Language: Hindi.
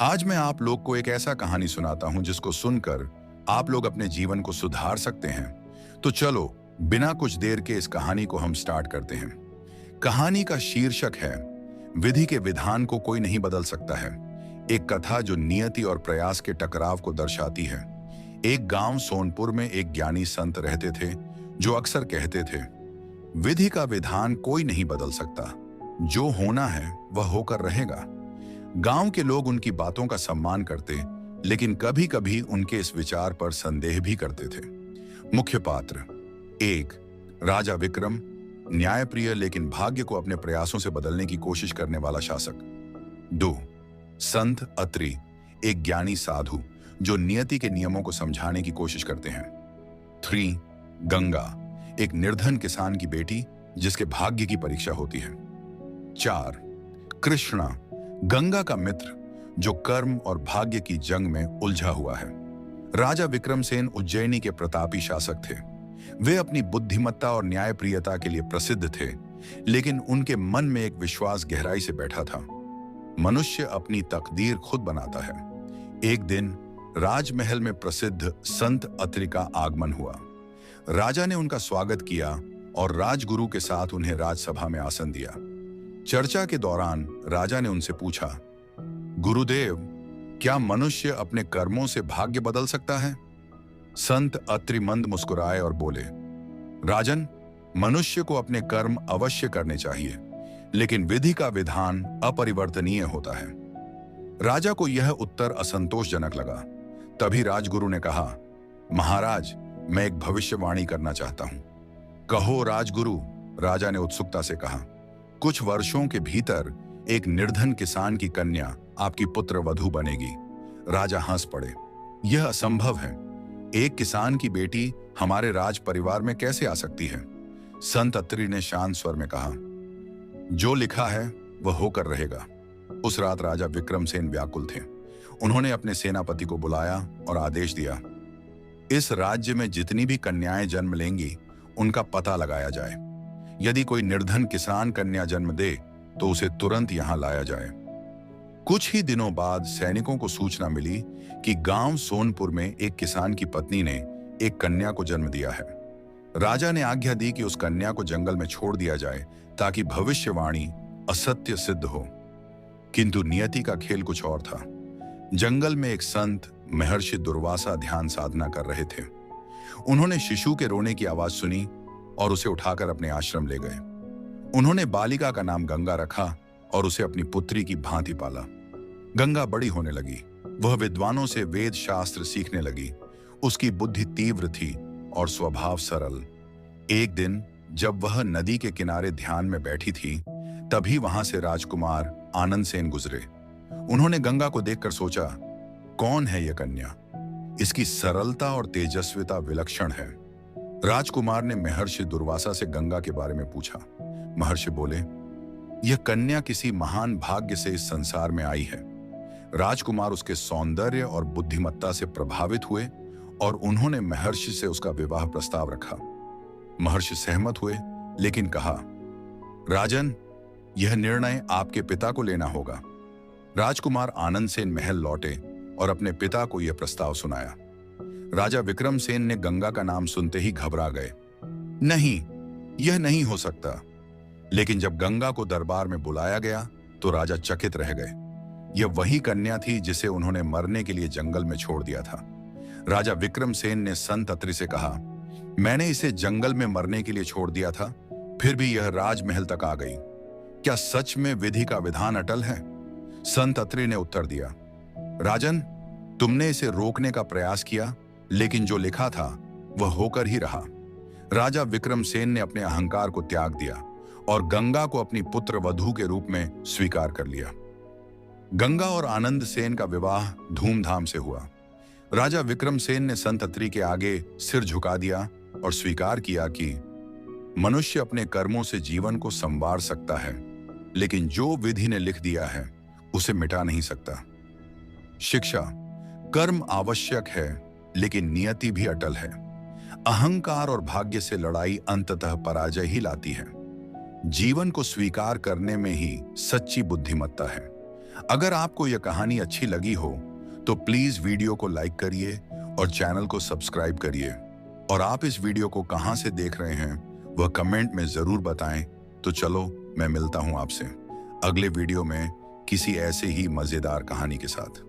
आज मैं आप लोग को एक ऐसा कहानी सुनाता हूं जिसको सुनकर आप लोग अपने जीवन को सुधार सकते हैं। तो चलो, बिना कुछ देर के इस कहानी को हम स्टार्ट करते हैं। कहानी का शीर्षक है विधि के विधान को कोई नहीं बदल सकता है। एक कथा जो नियति और प्रयास के टकराव को दर्शाती है। एक गांव सोनपुर में एक ज्ञानी संत रहते थे जो अक्सर कहते थे, विधि का विधान कोई नहीं बदल सकता, जो होना है वह होकर रहेगा। गांव के लोग उनकी बातों का सम्मान करते, लेकिन कभी कभी उनके इस विचार पर संदेह भी करते थे। मुख्य पात्र: एक, राजा विक्रम, न्यायप्रिय लेकिन भाग्य को अपने प्रयासों से बदलने की कोशिश करने वाला शासक। दो, संत अत्रि, एक ज्ञानी साधु जो नियति के नियमों को समझाने की कोशिश करते हैं। थ्री, गंगा, एक निर्धन किसान की बेटी जिसके भाग्य की परीक्षा होती है। चार, कृष्णा, गंगा का मित्र जो कर्म और भाग्य की जंग में उलझा हुआ है। राजा विक्रमसेन उज्जैनी के प्रतापी शासक थे। वे अपनी बुद्धिमत्ता और न्यायप्रियता के लिए प्रसिद्ध थे, लेकिन उनके मन में एक विश्वास गहराई से बैठा था, मनुष्य अपनी तकदीर खुद बनाता है। एक दिन राजमहल में प्रसिद्ध संत अत्रि का आगमन हुआ। राजा ने उनका स्वागत किया और राजगुरु के साथ उन्हें राजसभा में आसन दिया। चर्चा के दौरान राजा ने उनसे पूछा, गुरुदेव, क्या मनुष्य अपने कर्मों से भाग्य बदल सकता है? संत अत्रि मंद मुस्कुराए और बोले, राजन, मनुष्य को अपने कर्म अवश्य करने चाहिए, लेकिन विधि का विधान अपरिवर्तनीय होता है। राजा को यह उत्तर असंतोषजनक लगा। तभी राजगुरु ने कहा, महाराज, मैं एक भविष्यवाणी करना चाहता हूं। कहो राजगुरु, राजा ने उत्सुकता से कहा। कुछ वर्षों के भीतर एक निर्धन किसान की कन्या आपकी पुत्र वधू बनेगी। राजा हंस पड़े। यह असंभव है। एक किसान की बेटी हमारे राज परिवार में कैसे आ सकती है? संत अत्रि ने शांत स्वर में कहा, जो लिखा है वह होकर रहेगा। उस रात राजा विक्रमसेन व्याकुल थे। उन्होंने अपने सेनापति को बुलाया और आदेश दिया, इस राज्य में जितनी भी कन्याएं जन्म लेंगी उनका पता लगाया जाए। यदि कोई निर्धन किसान कन्या जन्म दे तो उसे तुरंत यहां लाया जाए। कुछ ही दिनों बाद सैनिकों को सूचना मिली कि गांव सोनपुर में एक किसान की पत्नी ने एक कन्या को जन्म दिया है। राजा ने आज्ञा दी कि उस कन्या को जंगल में छोड़ दिया जाए ताकि भविष्यवाणी असत्य सिद्ध हो। किंतु नियति का खेल कुछ और था। जंगल में एक संत महर्षि दुर्वासा ध्यान साधना कर रहे थे। उन्होंने शिशु के रोने की आवाज सुनी और उसे उठाकर अपने आश्रम ले गए। उन्होंने बालिका का नाम गंगा रखा और उसे अपनी पुत्री की भांति पाला। गंगा बड़ी होने लगी। वह विद्वानों से वेद शास्त्र सीखने लगी। उसकी बुद्धि तीव्र थी और स्वभाव सरल। एक दिन जब वह नदी के किनारे ध्यान में बैठी थी, तभी वहां से राजकुमार आनंद सेन गुजरे। उन्होंने गंगा को देखकर सोचा, कौन है यह कन्या? इसकी सरलता और तेजस्विता विलक्षण है। राजकुमार ने महर्षि दुर्वासा से गंगा के बारे में पूछा। महर्षि बोले, यह कन्या किसी महान भाग्य से इस संसार में आई है। राजकुमार उसके सौंदर्य और बुद्धिमत्ता से प्रभावित हुए और उन्होंने महर्षि से उसका विवाह प्रस्ताव रखा। महर्षि सहमत हुए, लेकिन कहा, राजन, यह निर्णय आपके पिता को लेना होगा। राजकुमार आनंद सेन महल लौटे और अपने पिता को यह प्रस्ताव सुनाया। राजा विक्रमसेन ने गंगा का नाम सुनते ही घबरा गए। नहीं, यह नहीं हो सकता। लेकिन जब गंगा को दरबार में बुलाया गया तो राजा चकित रह गए। यह वही कन्या थी जिसे उन्होंने मरने के लिए जंगल में छोड़ दिया था। राजा विक्रमसेन ने संत अत्रि से कहा, मैंने इसे जंगल में मरने के लिए छोड़ दिया था, फिर भी यह राजमहल तक आ गई। क्या सच में विधि का विधान अटल है? संत अत्रि ने उत्तर दिया, राजन, तुमने इसे रोकने का प्रयास किया, लेकिन जो लिखा था वह होकर ही रहा। राजा विक्रमसेन ने अपने अहंकार को त्याग दिया और गंगा को अपनी पुत्र वधू के रूप में स्वीकार कर लिया। गंगा और आनंद सेन का विवाह धूमधाम से हुआ। राजा विक्रमसेन ने संत अत्रि के आगे सिर झुका दिया और स्वीकार किया कि मनुष्य अपने कर्मों से जीवन को संवार सकता है, लेकिन जो विधि ने लिख दिया है उसे मिटा नहीं सकता। शिक्षा: कर्म आवश्यक है, लेकिन नियति भी अटल है। अहंकार और भाग्य से लड़ाई अंततः पराजय ही लाती है। जीवन को स्वीकार करने में ही सच्ची बुद्धिमत्ता है। अगर आपको यह कहानी अच्छी लगी हो तो प्लीज वीडियो को लाइक करिए और चैनल को सब्सक्राइब करिए। और आप इस वीडियो को कहां से देख रहे हैं वह कमेंट में जरूर बताएं। तो चलो, मैं मिलता हूं आपसे अगले वीडियो में किसी ऐसे ही मजेदार कहानी के साथ।